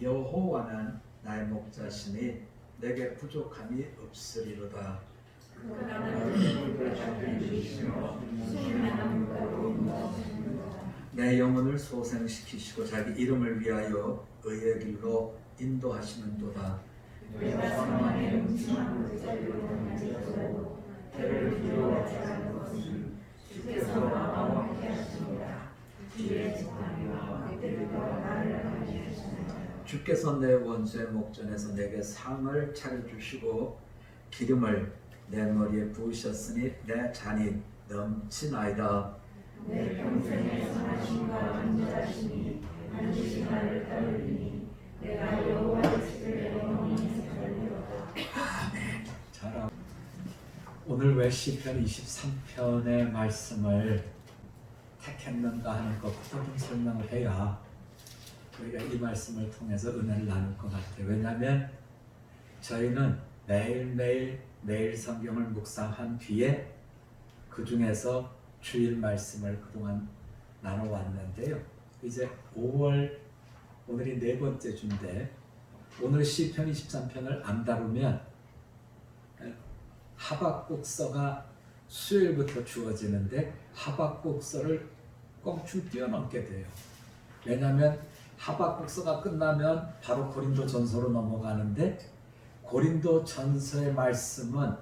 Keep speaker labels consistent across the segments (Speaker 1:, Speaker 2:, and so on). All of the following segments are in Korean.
Speaker 1: 여호와는 나의 목자시니 내게 부족함이 없으리로다. 내 영혼을 소생시키시고 자기 이름을 위하여 의의 길로 인도하시는도다. 주께서 내 원수의 목전에서 내게 상을 차려주시고 기름을 내 머리에 부으셨으니 내 잔이 넘치나이다.
Speaker 2: 내 평생의 선하심과 안전하시니 반드시 나를 따르리니 내가 여호와의 집에 영원히 살리로다.
Speaker 1: 아멘. 잘하고. 오늘 왜 시편 23편의 말씀을 택했는가 하는 것부터 좀 설명을 해야 우리가 이 말씀을 통해서 은혜를 나눌 것 같아요. 왜냐하면 저희는 매일 성경을 묵상한 뒤에 그 중에서 주일 말씀을 그동안 나눠왔는데요. 이제 5월 오늘이 네 번째 주인데 오늘 시편 23편을 안 다루면 하박국서가 수요일부터 주어지는데 하박국서를 껑충 뛰어넘게 돼요. 왜냐하면 하박국서가 끝나면 바로 고린도전서로 넘어가는데 고린도전서의 말씀은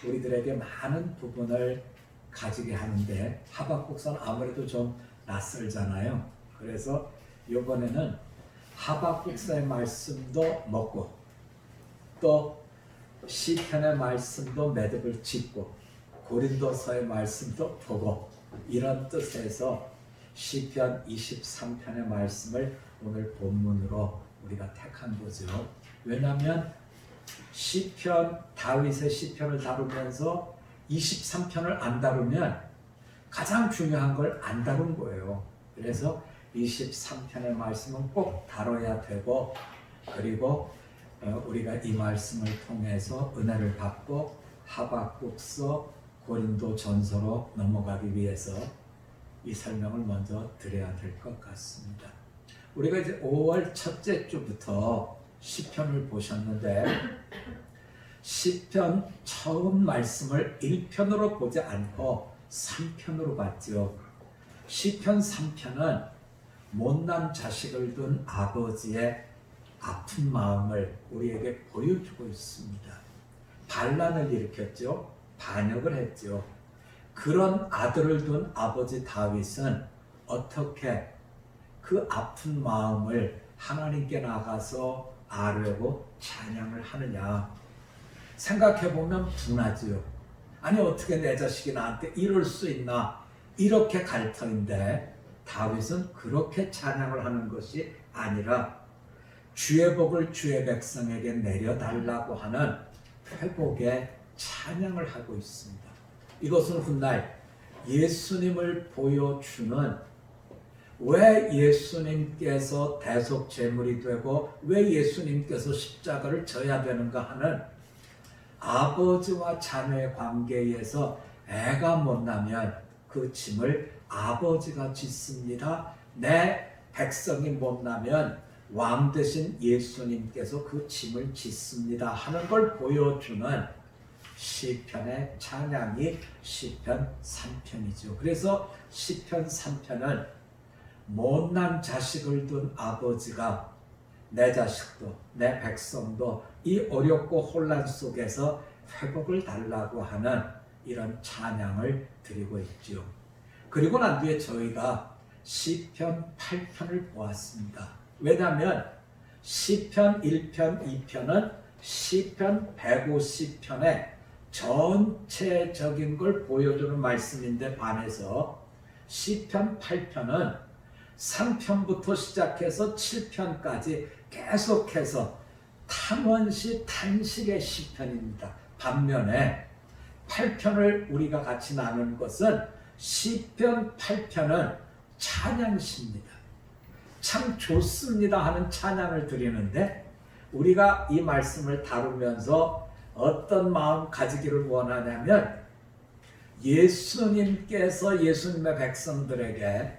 Speaker 1: 우리들에게 많은 부분을 가지게 하는데 하박국서는 아무래도 좀 낯설잖아요. 그래서 이번에는 하박국서의 말씀도 먹고 또 시편의 말씀도 매듭을 짓고 고린도서의 말씀도 보고 이런 뜻에서 시편 23편의 말씀을 오늘 본문으로 우리가 택한 거죠. 왜냐하면 시편 다윗의 시편을 다루면서 23편을 안 다루면 가장 중요한 걸 안 다룬 거예요. 그래서 23편의 말씀은 꼭 다뤄야 되고 그리고 우리가 이 말씀을 통해서 은혜를 받고 하박국서 고린도전서로 넘어가기 위해서 이 설명을 먼저 드려야 될 것 같습니다. 우리가 이제 5월 첫째 주부터 시편을 보셨는데 시편 처음 말씀을 1편으로 보지 않고 3편으로 봤죠. 시편 3편은 못난 자식을 둔 아버지의 아픈 마음을 우리에게 보여주고 있습니다. 반란을 일으켰죠. 반역을 했죠. 그런 아들을 둔 아버지 다윗은 어떻게 그 아픈 마음을 하나님께 나가서 아뢰고 찬양을 하느냐. 생각해보면 분하지요. 아니 어떻게 내 자식이 나한테 이럴 수 있나. 이렇게 갈 터인데 다윗은 그렇게 찬양을 하는 것이 아니라 주의 복을 주의 백성에게 내려달라고 하는 회복의 찬양을 하고 있습니다. 이것은 훗날 예수님을 보여주는 왜 예수님께서 대속 제물이 되고 왜 예수님께서 십자가를 져야 되는가 하는 아버지와 자녀의 관계에서 애가 못나면 그 짐을 아버지가 짓습니다. 내 백성이 못나면 왕 되신 예수님께서 그 짐을 짓습니다 하는 걸 보여주는 시편의 찬양이 시편 3편이죠. 그래서 시편 3편은 못난 자식을 둔 아버지가 내 자식도 내 백성도 이 어렵고 혼란 속에서 회복을 달라고 하는 이런 찬양을 드리고 있죠. 그리고 난 뒤에 저희가 시편 8편을 보았습니다. 왜냐하면 시편 1편, 2편은 시편 150편의 전체적인 걸 보여주는 말씀인데 반해서 시편 8편은 3편부터 시작해서 7편까지 계속해서 탐원시 탄식의 시편입니다. 반면에 8편을 우리가 같이 나눈 것은 시편 8편은 찬양시입니다. 참 좋습니다 하는 찬양을 드리는데 우리가 이 말씀을 다루면서 어떤 마음 가지기를 원하냐면 예수님께서 예수님의 백성들에게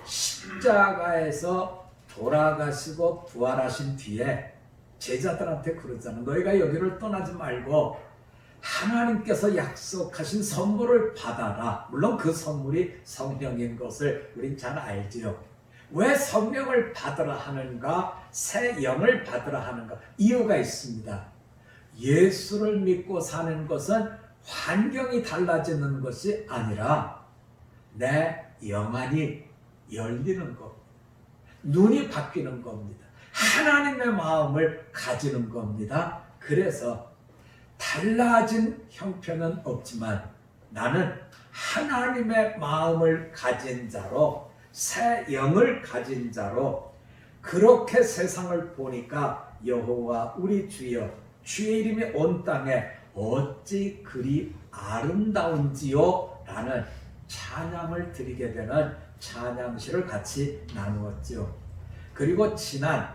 Speaker 1: 십자가에서
Speaker 3: 돌아가시고 부활하신 뒤에 제자들한테 그러잖아요. 너희가 여기를 떠나지 말고 하나님께서 약속하신 선물을 받아라. 물론 그 선물이 성령인 것을 우린 잘 알지요. 왜 성령을 받으라 하는가? 새 영을 받으라 하는가? 이유가 있습니다. 예수를 믿고 사는 것은 환경이 달라지는 것이 아니라 내 영안이 열리는 것, 눈이 바뀌는 겁니다. 하나님의 마음을 가지는 겁니다. 그래서 달라진 형편은 없지만 나는 하나님의 마음을 가진 자로, 새 영을 가진 자로, 그렇게 세상을 보니까 여호와 우리 주여 주의 이름이 온 땅에 어찌 그리 아름다운지요 라는 찬양을 드리게 되는 찬양시를 같이 나누었죠. 그리고 지난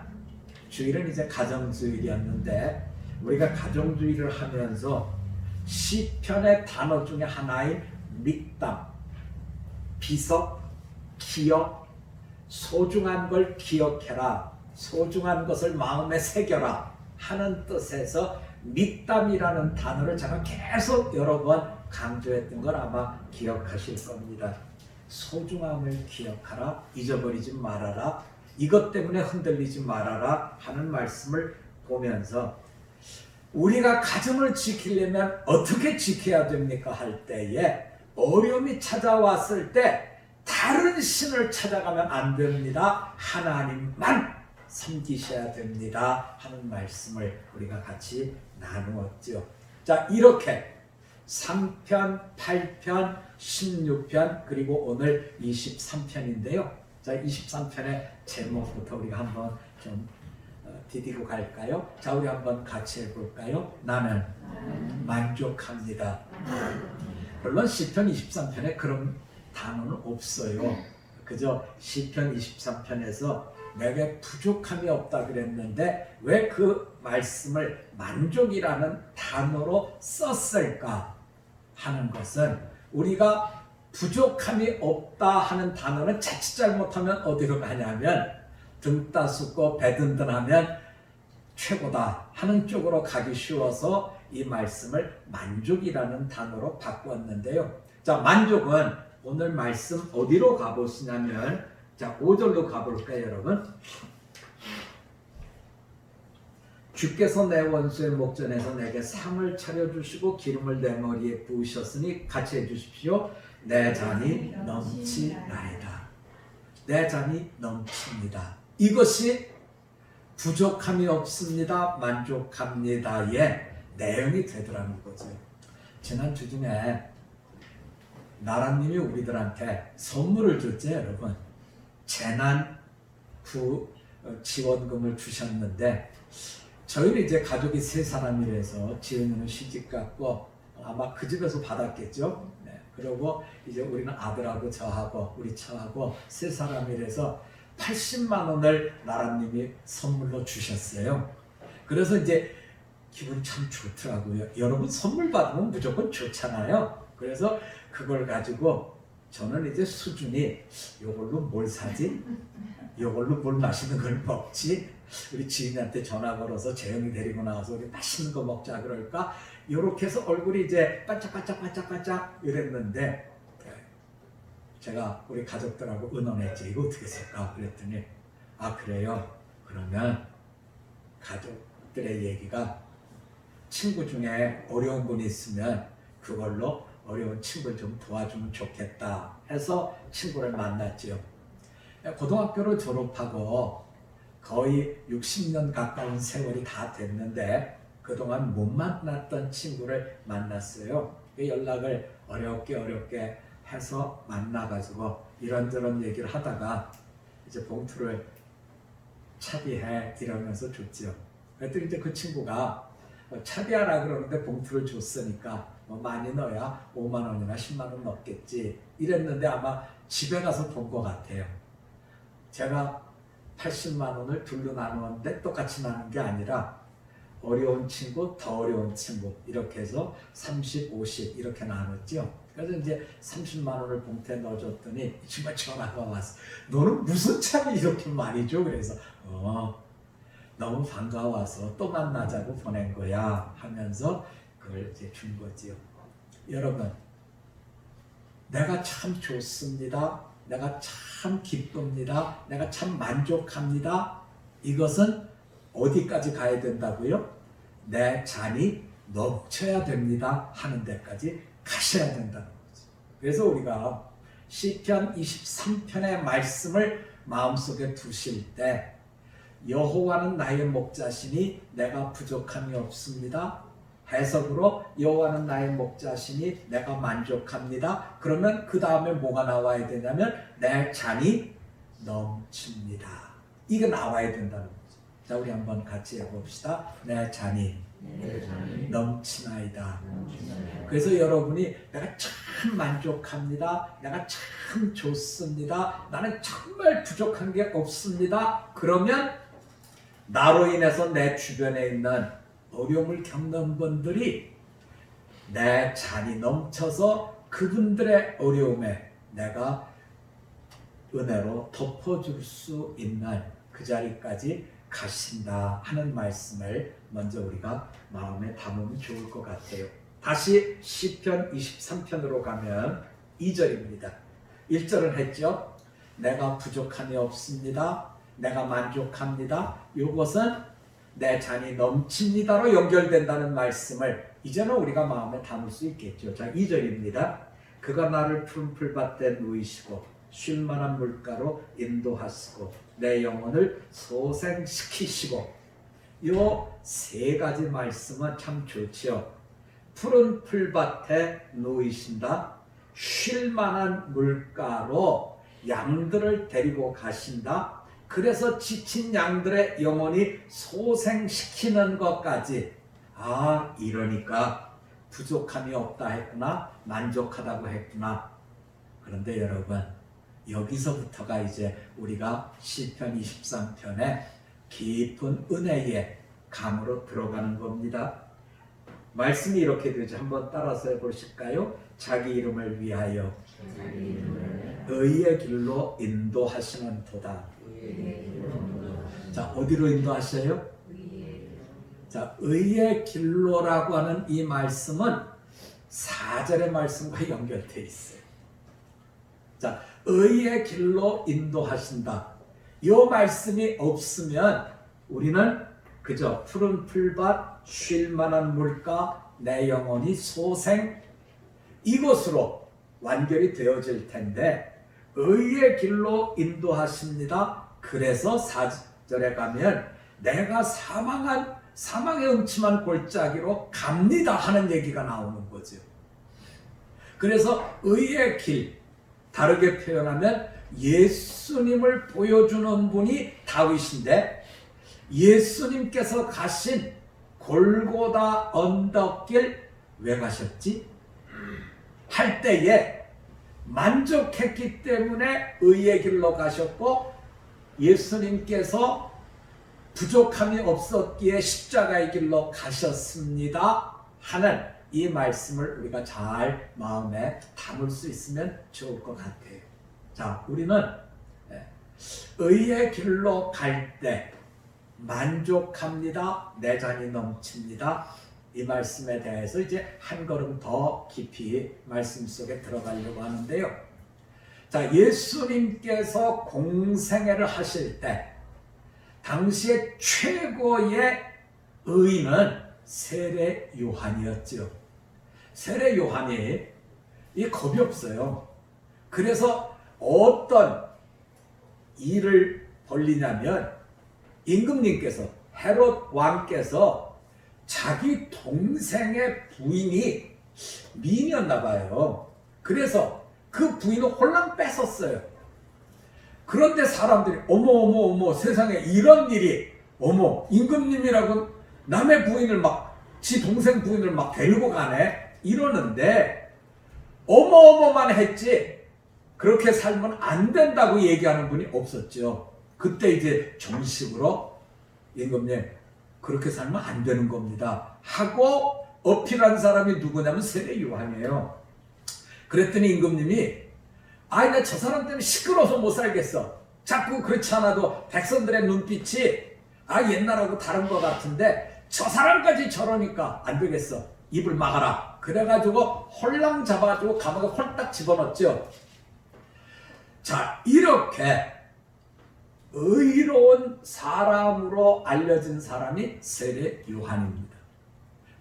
Speaker 3: 주일은 이제 가정주일이었는데 우리가 가정주일을 하면서 시편의 단어 중에 하나인 믹담, 비석, 기억, 소중한 걸 기억해라, 소중한 것을 마음에 새겨라 하는 뜻에서 믹담이라는 단어를 제가 계속 여러 번 강조했던 걸 아마 기억하실 겁니다. 소중함을 기억하라, 잊어버리지 말아라, 이것 때문에 흔들리지 말아라 하는 말씀을 보면서 우리가 가정을 지키려면 어떻게 지켜야 됩니까 할 때에 어려움이 찾아왔을 때 다른 신을 찾아가면 안 됩니다. 하나님만 섬기셔야 됩니다 하는 말씀을 우리가 같이 나누었죠. 자, 이렇게 3편, 8편, 16편 그리고 오늘 23편인데요. 자, 23편의 제목부터 우리가 한번 좀 디디고 갈까요? 자, 우리 한번 같이 해볼까요? 나는 만족합니다. 물론 시편 23편에 그런 단어는 없어요. 그저 시편 23편에서 내게 부족함이 없다 그랬는데 왜 그 말씀을 만족이라는 단어로 썼을까 하는 것은 우리가 부족함이 없다 하는 단어는 자칫 잘못하면 어디로 가냐면 등 따숩고 배 든든하면 최고다 하는 쪽으로 가기 쉬워서 이 말씀을 만족이라는 단어로 바꾸었는데요. 자, 만족은 오늘 말씀 어디로 가보시냐면 자, 5절로 가볼까요, 여러분? 주께서 내 원수의 목전에서 내게 상을 차려주시고 기름을 내 머리에 부으셨으니 같이 해주십시오. 내 잔이 넘치나이다. 내 잔이 넘칩니다. 이것이 부족함이 없습니다. 만족합니다의 내용이 되더라는 거죠. 지난 주 중에 나라님이 우리들한테 선물을 줬죠, 여러분. 재난 지원금을 주셨는데 저희는 이제 가족이 3사람이라서 지은이는 시집 갔고 아마 그 집에서 받았겠죠. 네. 그리고 이제 우리는 아들하고 저하고 우리 처하고 3사람이라서 80만 원을 나라님이 선물로 주셨어요. 그래서 이제 기분이 참 좋더라고요. 여러분 선물 받으면 무조건 좋잖아요. 그래서 그걸 가지고 저는 이제 수준이 이걸로 뭘 사지? 이걸로 뭘 맛있는 걸 먹지? 우리 지인한테 전화 걸어서 재영이 데리고 나와서 우리 맛있는 거 먹자 그럴까? 이렇게 해서 얼굴이 이제 반짝반짝 이랬는데 제가 우리 가족들하고 의논했지. 이거 어떻게 쓸까? 그랬더니 아 그래요? 그러면 가족들의 얘기가 친구 중에 어려운 분이 있으면 그걸로 어려운 친구를 좀 도와주면 좋겠다 해서 친구를 만났지요. 고등학교를 졸업하고 거의 60년 가까운 세월이 다 됐는데 그동안 못 만났던 친구를 만났어요. 연락을 어렵게 해서 만나가지고 이런저런 얘기를 하다가 이제 봉투를 차비해 이러면서 줬지요. 그랬더니 이제 그 친구가 차비하라 그러는데 봉투를 줬으니까 뭐 많이 넣어야 5만 원이나 10만 원 넣겠지 이랬는데 아마 집에 가서 본 것 같아요. 제가 80만 원을 둘로 나누었는데 똑같이 나눈 게 아니라 어려운 친구, 더 어려운 친구 이렇게 해서 30, 50 이렇게 나눴죠. 그래서 이제 30만 원을 봉투에 넣어줬더니 정말 전화가 왔어. 너는 무슨 차를 이렇게 많이 줘? 그래서 너무 반가워서 또 만나자고 보낸 거야 하면서 그걸 이제 준 거지요. 여러분, 내가 참 좋습니다. 내가 참 기쁩니다. 내가 참 만족합니다. 이것은 어디까지 가야 된다고요? 내 잔이 넘쳐야 됩니다 하는 데까지 가셔야 된다는 거죠. 그래서 우리가 시편 23편의 말씀을 마음속에 두실 때 여호와는 나의 목자시니 내가 부족함이 없습니다. 해석으로 여호와는 나의 목자시니 내가 만족합니다. 그러면 그 다음에 뭐가 나와야 되냐면 내 잔이 넘칩니다. 이게 나와야 된다는 거죠. 자, 우리 한번 같이 해봅시다. 내 잔이 넘치나이다. 그래서 여러분이 내가 참 만족합니다. 내가 참 좋습니다. 나는 정말 부족한 게 없습니다. 그러면 나로 인해서 내 주변에 있는 어려움을 겪는 분들이 내 잔이 넘쳐서 그분들의 어려움에 내가 은혜로 덮어줄 수 있는 그 자리까지 가신다 하는 말씀을 먼저 우리가 마음에 담으면 좋을 것 같아요. 다시 시편 23편으로 가면 2절입니다. 1절은 했죠. 내가 부족함이 없습니다. 내가 만족합니다. 이것은 내 잔이 넘칩니다로 연결된다는 말씀을 이제는 우리가 마음에 담을 수 있겠죠. 자, 2절입니다. 그가 나를 푸른 풀밭에 누이시고 쉴 만한 물가로 인도하시고 내 영혼을 소생시키시고 이 세 가지 말씀은 참 좋죠. 푸른 풀밭에 누이신다. 쉴 만한 물가로 양들을 데리고 가신다. 그래서 지친 양들의 영혼이 소생시키는 것까지 이러니까 부족함이 없다 했구나, 만족하다고 했구나. 그런데 여러분, 여기서부터가 이제 우리가 시편 23편의 깊은 은혜의 감으로 들어가는 겁니다. 말씀이 이렇게 되죠. 한번 따라서 해보실까요? 자기 이름을 위하여 의의 길로 인도하시는 도다. 자, 어디로 인도하셔요? 자, 의의 길로라고 하는 이 말씀은 4절의 말씀과 연결되어 있어요. 자, 의의 길로 인도하신다. 이 말씀이 없으면 우리는 그저 푸른 풀밭, 쉴 만한 물가, 내 영혼이 소생, 이것으로 완결이 되어질 텐데 의의 길로 인도하십니다. 그래서 4절에 가면 내가 사망의 음침한 골짜기로 갑니다 하는 얘기가 나오는 거죠. 그래서 의의 길, 다르게 표현하면 예수님을 보여주는 분이 다윗인데 예수님께서 가신 골고다 언덕길 왜 가셨지? 할 때에 만족했기 때문에 의의 길로 가셨고 예수님께서 부족함이 없었기에 십자가의 길로 가셨습니다 하는 이 말씀을 우리가 잘 마음에 담을 수 있으면 좋을 것 같아요. 자, 우리는 의의 길로 갈 때 만족합니다. 내 잔이 넘칩니다. 이 말씀에 대해서 이제 한 걸음 더 깊이 말씀 속에 들어가려고 하는데요. 자, 예수님께서 공생애를 하실 때 당시에 최고의 의인은 세례 요한이었죠. 세례 요한이 이 겁이 없어요. 그래서 어떤 일을 벌리냐면 임금님께서 헤롯 왕께서 자기 동생의 부인이 미인이었나 봐요. 그래서 그 부인을 홀랑 뺏었어요. 그런데 사람들이 어머 세상에 이런 일이 임금님이라고 남의 부인을 지 동생 부인을 데리고 가네 이러는데 어머만 했지 그렇게 살면 안 된다고 얘기하는 분이 없었죠. 그때 이제 정식으로 임금님 그렇게 살면 안 되는 겁니다 하고 어필한 사람이 누구냐면 세례 요한이에요. 그랬더니 임금님이 아이 나 저 사람 때문에 시끄러워서 못 살겠어. 자꾸 그렇지 않아도 백성들의 눈빛이 옛날하고 다른 것 같은데 저 사람까지 저러니까 안 되겠어. 입을 막아라. 그래가지고 홀랑 잡아가지고 감옥에 홀딱 집어넣었죠. 자, 이렇게 의로운 사람으로 알려진 사람이 세례 요한입니다.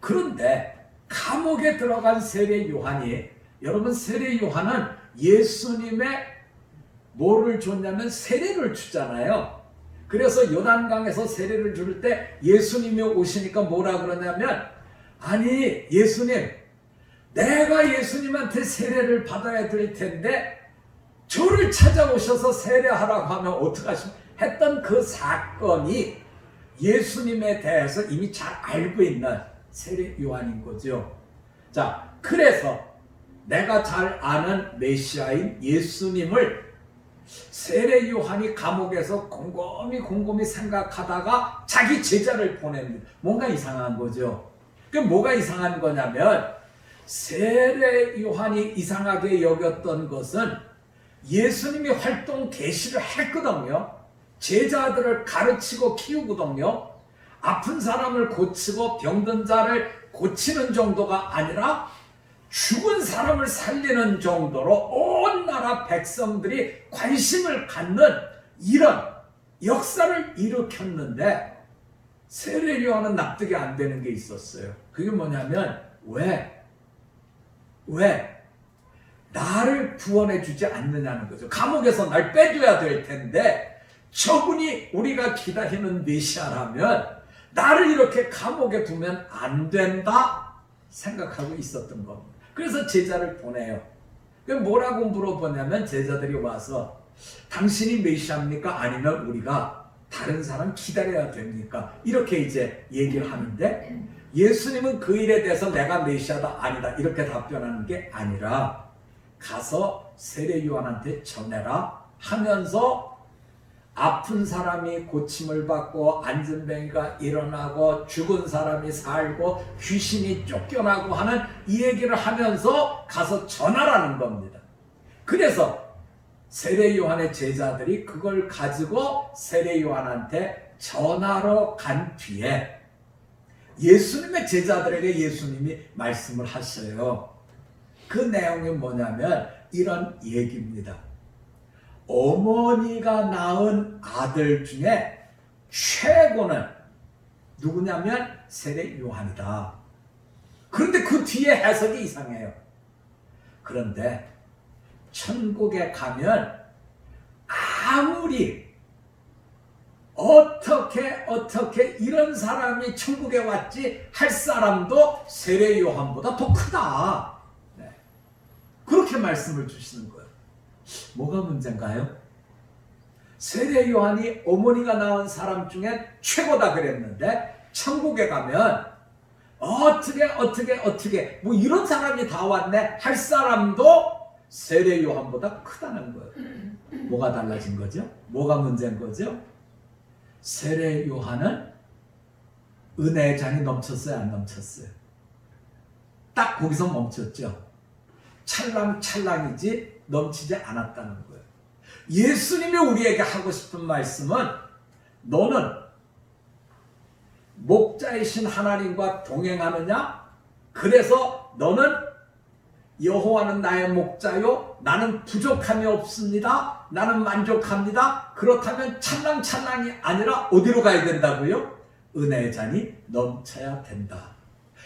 Speaker 3: 그런데 감옥에 들어간 세례 요한이, 여러분 세례 요한은 예수님의 뭐를 줬냐면 세례를 주잖아요. 그래서 요단강에서 세례를 줄 때 예수님이 오시니까 뭐라 그러냐면 아니 예수님 내가 예수님한테 세례를 받아야 될 텐데 저를 찾아오셔서 세례하라고 하면 어떡하시면 했던 그 사건이 예수님에 대해서 이미 잘 알고 있는 세례 요한인 거죠. 자, 그래서 내가 잘 아는 메시아인 예수님을 세례 요한이 감옥에서 곰곰이 생각하다가 자기 제자를 보냅니다. 뭔가 이상한 거죠. 그 뭐가 이상한 거냐면 세례 요한이 이상하게 여겼던 것은 예수님이 활동 계시를 했거든요. 제자들을 가르치고 키우거든요. 아픈 사람을 고치고 병든 자를 고치는 정도가 아니라 죽은 사람을 살리는 정도로 온 나라 백성들이 관심을 갖는 이런 역사를 일으켰는데 세례 요한은 납득이 안 되는 게 있었어요. 그게 뭐냐면 왜 나를 구원해 주지 않느냐는 거죠. 감옥에서 날 빼줘야 될 텐데 저분이 우리가 기다리는 메시아라면 나를 이렇게 감옥에 두면 안 된다 생각하고 있었던 겁니다. 그래서 제자를 보내요. 뭐라고 물어보냐면 제자들이 와서 당신이 메시아입니까? 아니면 우리가 다른 사람 기다려야 됩니까? 이렇게 이제 얘기를 하는데 예수님은 그 일에 대해서 내가 메시아다 아니다 이렇게 답변하는 게 아니라 가서 세례 요한한테 전해라 하면서 아픈 사람이 고침을 받고 안전뱅이가 일어나고 죽은 사람이 살고 귀신이 쫓겨나고 하는 이 얘기를 하면서 가서 전하라는 겁니다. 그래서 세례 요한의 제자들이 그걸 가지고 세례 요한한테 전하러 간 뒤에 예수님의 제자들에게 예수님이 말씀을 하셔요. 그 내용이 뭐냐면 이런 얘기입니다. 어머니가 낳은 아들 중에 최고는 누구냐면 세례 요한이다. 그런데 그 뒤에 해석이 이상해요. 그런데 천국에 가면 아무리 어떻게 이런 사람이 천국에 왔지 할 사람도 세례 요한보다 더 크다. 네. 그렇게 말씀을 주시는 거예요. 뭐가 문제인가요? 세례 요한이 어머니가 낳은 사람 중에 최고다 그랬는데 천국에 가면 어떻게 뭐 이런 사람이 다 왔네 할 사람도 세례 요한보다 크다는 거예요. 뭐가 달라진 거죠? 뭐가 문제인 거죠? 세례 요한은 은혜의 잔이 넘쳤어요, 안 넘쳤어요? 딱 거기서 멈췄죠. 찰랑찰랑이지 넘치지 않았다는 거예요. 예수님이 우리에게 하고 싶은 말씀은 너는 목자이신 하나님과 동행하느냐? 그래서 너는 여호와는 나의 목자요 나는 부족함이 없습니다. 나는 만족합니다. 그렇다면 찰랑찰랑이 아니라 어디로 가야 된다고요? 은혜의 잔이 넘쳐야 된다.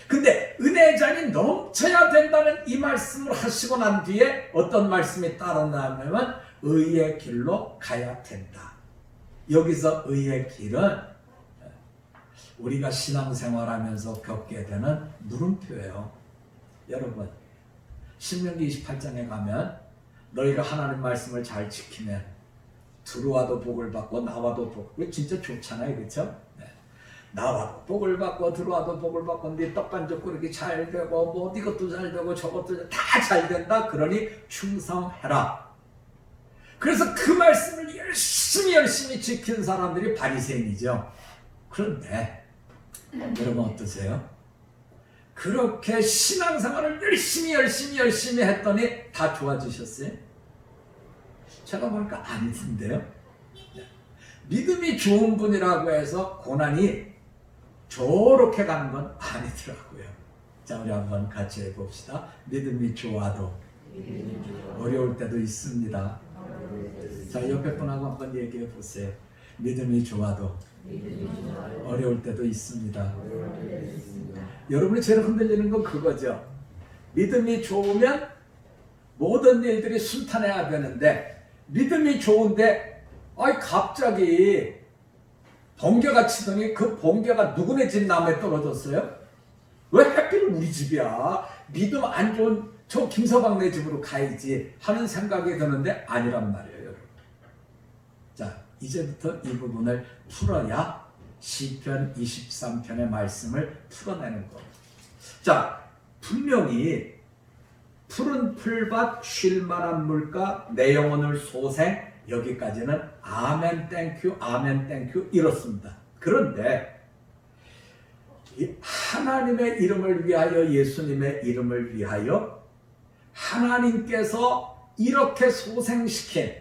Speaker 3: 근데 은혜의 잔이 넘쳐야 된다는 이 말씀을 하시고 난 뒤에 어떤 말씀이 따르냐면 의의 길로 가야 된다. 여기서 의의 길은 우리가 신앙생활하면서 겪게 되는 물음표예요. 여러분 신명기 28장에 가면 너희가 하나님 말씀을 잘 지키면 들어와도 복을 받고 나와도 복. 진짜 좋잖아요, 그렇죠? 네. 나와도 복을 받고 들어와도 복을 받고 네 떡반죽 그렇게 잘 되고 뭐 이것도 잘 되고 저것도 다 잘 된다. 그러니 충성해라. 그래서 그 말씀을 열심히 지킨 사람들이 바리새인이죠. 그런데 여러분 어떠세요? 그렇게 신앙생활을 열심히 했더니 다 좋아지셨어요? 제가 보니까 아니던데요. 믿음이 좋은 분이라고 해서 고난이 저렇게 가는 건 아니더라고요. 자, 우리 한번 같이 해봅시다. 믿음이 좋아도 어려울 때도 있습니다. 자, 옆에 분하고 한번 얘기해 보세요. 믿음이 좋아도 어려울 때도 있습니다. 여러분이 제일 흔들리는 건 그거죠. 믿음이 좋으면 모든 일들이 순탄해야 되는데 믿음이 좋은데 갑자기 번개가 치더니 그 번개가 누구네 집 나무에 떨어졌어요? 왜 하필 우리 집이야? 믿음 안 좋은 저 김서방네 집으로 가야지 하는 생각이 드는데 아니란 말이에요, 여러분. 자, 이제부터 이 부분을 풀어야 시편 23편의 말씀을 풀어내는 겁니다. 자, 분명히 푸른 풀밭 쉴 만한 물가 내 영혼을 소생, 여기까지는 아멘 땡큐 아멘 땡큐 이렇습니다. 그런데 하나님의 이름을 위하여, 예수님의 이름을 위하여 하나님께서 이렇게 소생시킨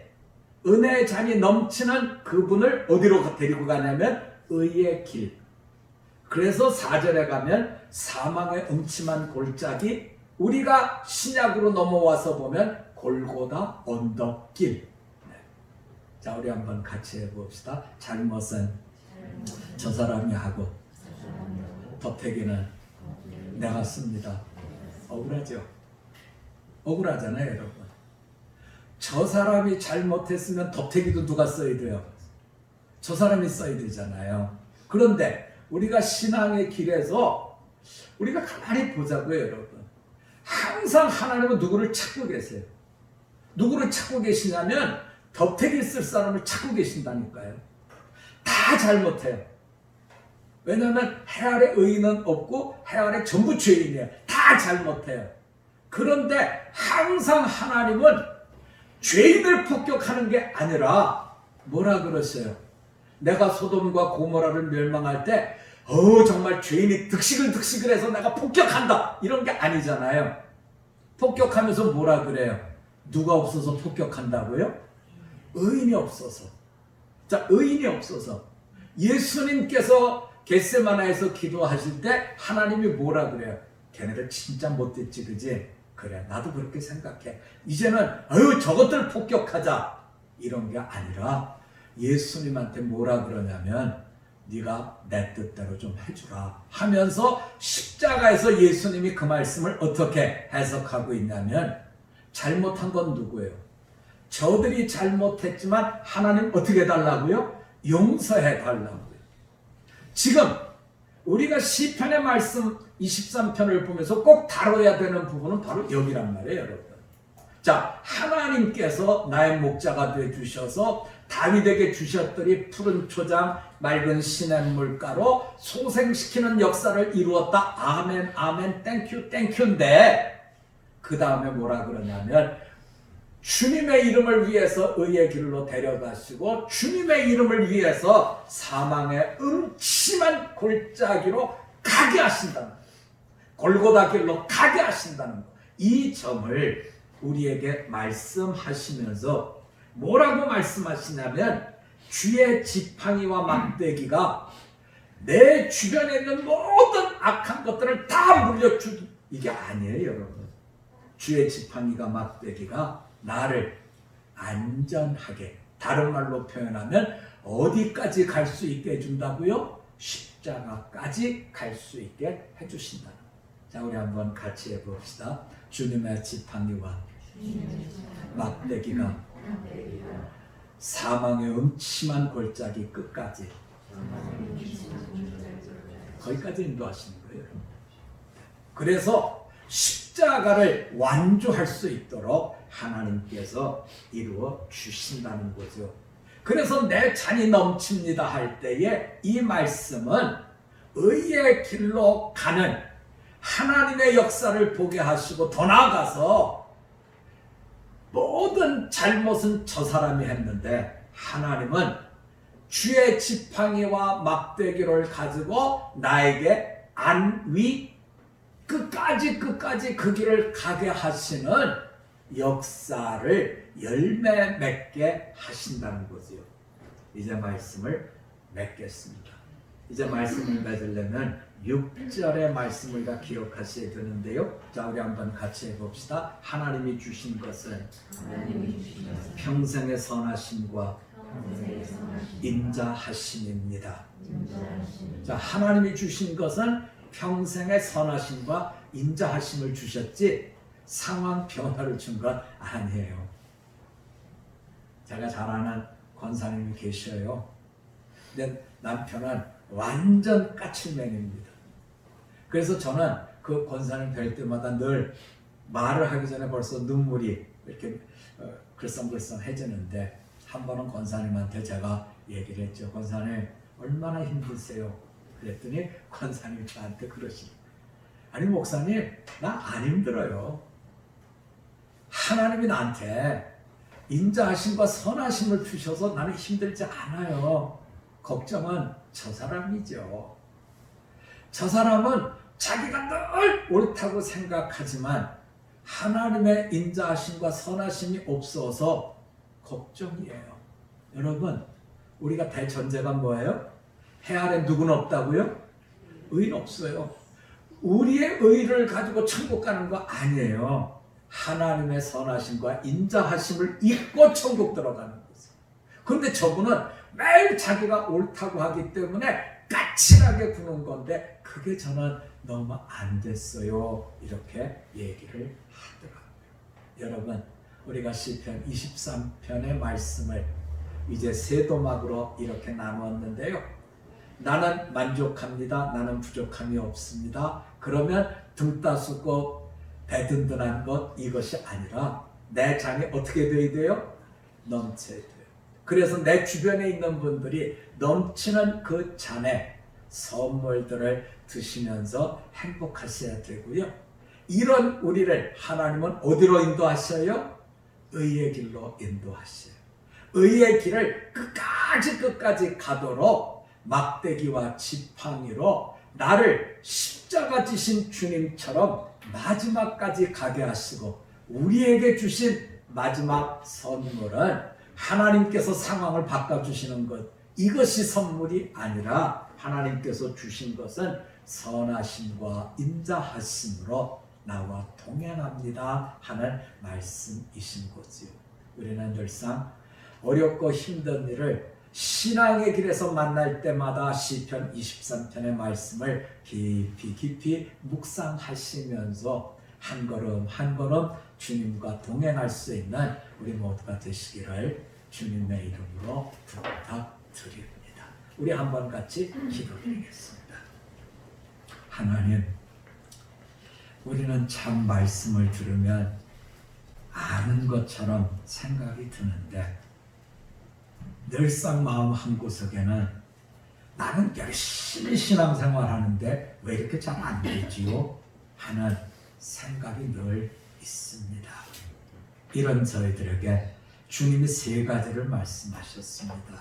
Speaker 3: 은혜의 잔이 넘치는 그분을 어디로 데리고 가냐면 의의 길. 그래서 4절에 가면 사망의 음침한 골짜기, 우리가 신약으로 넘어와서 보면 골고다 언덕길. 자, 우리 한번 같이 해봅시다. 잘못은 저 사람이 하고 덧태기는 내가 씁니다. 억울하죠? 억울하잖아요, 여러분. 저 사람이 잘못했으면 덧태기도 누가 써야 돼요? 저 사람이 써야 되잖아요. 그런데 우리가 신앙의 길에서 우리가 가만히 보자고요, 여러분. 항상 하나님은 누구를 찾고 계세요. 누구를 찾고 계시냐면 덧태기 쓸 사람을 찾고 계신다니까요. 다 잘못해요. 왜냐하면 해 아래 의인은 없고 해 아래 전부 죄인이에요. 다 잘못해요. 그런데 항상 하나님은 죄인을 폭격하는 게 아니라 뭐라 그러세요? 내가 소돔과 고모라를 멸망할 때 정말 죄인이 득식을 해서 내가 폭격한다 이런 게 아니잖아요. 폭격하면서 뭐라 그래요? 누가 없어서 폭격한다고요? 의인이 없어서. 자, 의인이 없어서 예수님께서 겟세마나에서 기도하실 때 하나님이 뭐라 그래요? 걔네들 진짜 못됐지, 그지? 그래, 나도 그렇게 생각해. 이제는 저것들 폭격하자 이런 게 아니라 예수님한테 뭐라 그러냐면 네가 내 뜻대로 좀 해주라 하면서 십자가에서 예수님이 그 말씀을 어떻게 해석하고 있냐면 잘못한 건 누구예요? 저들이 잘못했지만 하나님 어떻게 해달라고요? 용서해 달라고요. 지금 우리가 시편의 말씀 23편을 보면서 꼭 다뤄야 되는 부분은 바로 여기란 말이에요, 여러분. 자, 하나님께서 나의 목자가 되어주셔서 다윗에게 주셨더니 푸른 초장 맑은 시냇물가로 소생시키는 역사를 이루었다. 아멘 아멘 땡큐 땡큐인데 그 다음에 뭐라 그러냐면 주님의 이름을 위해서 의의 길로 데려가시고 주님의 이름을 위해서 사망의 음침한 골짜기로 가게 하신다는 거예요. 골고다 길로 가게 하신다는 거. 이 점을 우리에게 말씀하시면서 뭐라고 말씀하시냐면 주의 지팡이와 막대기가 내 주변에 있는 모든 악한 것들을 다 물려주기, 이게 아니에요, 여러분. 주의 지팡이가 막대기가 나를 안전하게, 다른 말로 표현하면 어디까지 갈 수 있게 해준다고요? 십자가까지 갈 수 있게 해주신다. 자, 우리 한번 같이 해봅시다. 주님의 지팡이와 막대기가 사망의 음침한 골짜기 끝까지 거기까지 인도하시는 거예요. 그래서 십자가를 완주할 수 있도록 하나님께서 이루어 주신다는 거죠. 그래서 내 잔이 넘칩니다 할 때에 이 말씀은 의의 길로 가는 하나님의 역사를 보게 하시고, 더 나아가서 모든 잘못은 저 사람이 했는데 하나님은 주의 지팡이와 막대기를 가지고 나에게 안위, 끝까지 그 길을 가게 하시는 역사를 열매 맺게 하신다는 거지요. 이제 말씀을 맺겠습니다. 이제 말씀을 맺으려면 6절의 말씀을 다 기록하셔야 되는데요. 자, 우리 한번 같이 해봅시다. 하나님이 주신 것은 평생의 선하심과 인자하심입니다. 자, 하나님이 주신 것은 평생의 선하심과 인자하심을 주셨지 상황 변화를 준 건 아니에요. 제가 잘 아는 권사님이 계셔요. 근데 남편은 완전 까칠맨입니다. 그래서 저는 그 권사님 뵐 때마다 늘 말을 하기 전에 벌써 눈물이 이렇게 글썽글썽해지는데 한 번은 권사님한테 제가 얘기를 했죠. 권사님 얼마나 힘드세요? 그랬더니 권사님이 저한테 그러시죠. 아니 목사님 나 안 힘들어요. 하나님이 나한테 인자하심과 선하심을 주셔서 나는 힘들지 않아요. 걱정은 저 사람이죠. 저 사람은 자기가 늘 옳다고 생각하지만 하나님의 인자하심과 선하심이 없어서 걱정이에요. 여러분, 우리가 대전제가 뭐예요? 해 아래 누구는 없다고요? 의인 없어요. 우리의 의를 가지고 천국 가는 거 아니에요. 하나님의 선하심과 인자하심을 잊고 천국 들어가는 거죠. 그런데 저분은 매일 자기가 옳다고 하기 때문에 까칠하게 구는 건데 그게 저는 너무 안 됐어요. 이렇게 얘기를 하더라고요. 여러분, 우리가 시편 23편의 말씀을 이제 세 도막으로 이렇게 나누었는데요. 나는 만족합니다. 나는 부족함이 없습니다. 그러면 등 따숩고 배든든한 것 이것이 아니라 내 잔이 어떻게 돼야 돼요? 넘쳐야 돼요. 그래서 내 주변에 있는 분들이 넘치는 그 잔에 선물들을 드시면서 행복하셔야 되고요. 이런 우리를 하나님은 어디로 인도하셔요? 의의 길로 인도하셔요. 의의 길을 끝까지 가도록 막대기와 지팡이로 나를 십자가 지신 주님처럼 마지막까지 가게 하시고 우리에게 주신 마지막 선물은 하나님께서 상황을 바꿔주시는 것, 이것이 선물이 아니라 하나님께서 주신 것은 선하심과 인자하심으로 나와 동행합니다 하는 말씀이신 거지요. 우리는 늘상 어렵고 힘든 일을 신앙의 길에서 만날 때마다 시편 23편의 말씀을 깊이 묵상하시면서 한 걸음 한 걸음 주님과 동행할 수 있는 우리 모두가 되시기를 주님의 이름으로 부탁드립니다. 우리 한번 같이 기도드리겠습니다. 하나님, 우리는 참 말씀을 들으면 아는 것처럼 생각이 드는데 늘상 마음 한구석에는 나는 열심히 신앙생활 하는데 왜 이렇게 잘 안 되지요? 하는 생각이 늘 있습니다. 이런 저희들에게 주님이 세 가지를 말씀하셨습니다.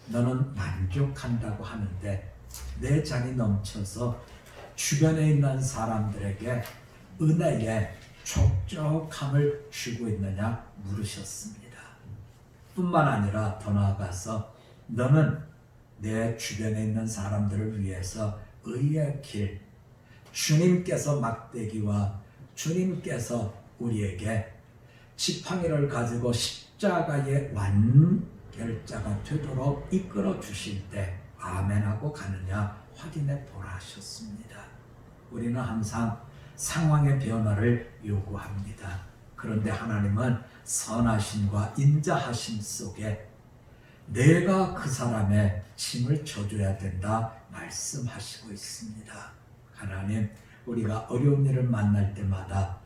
Speaker 3: 너는 만족한다고 하는데 내 잔이 넘쳐서 주변에 있는 사람들에게 은혜의 촉촉함을 주고 있느냐 물으셨습니다. 뿐만 아니라 더 나아가서 너는 내 주변에 있는 사람들을 위해서 의의 길, 주님께서 막대기와 주님께서 우리에게 지팡이를 가지고 십자가의 완결자가 되도록 이끌어 주실 때 아멘하고 가느냐 확인해 보라 하셨습니다. 우리는 항상 상황의 변화를 요구합니다. 그런데 하나님은 선하심과 인자하심 속에 내가 그 사람의 짐을 져줘야 된다 말씀하시고 있습니다. 하나님, 우리가 어려운 일을 만날 때마다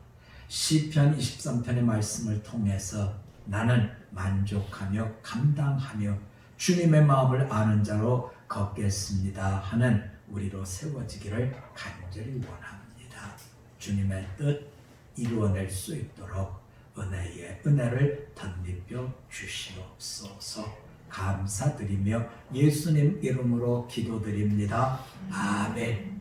Speaker 3: 시편 23편의 말씀을 통해서 나는 만족하며 감당하며 주님의 마음을 아는 자로 걷겠습니다 하는 우리로 세워지기를 간절히 원합니다. 주님의 뜻 이루어낼 수 있도록 은혜의 은혜를 덧입혀 주시옵소서. 감사드리며 예수님 이름으로 기도드립니다. 아멘.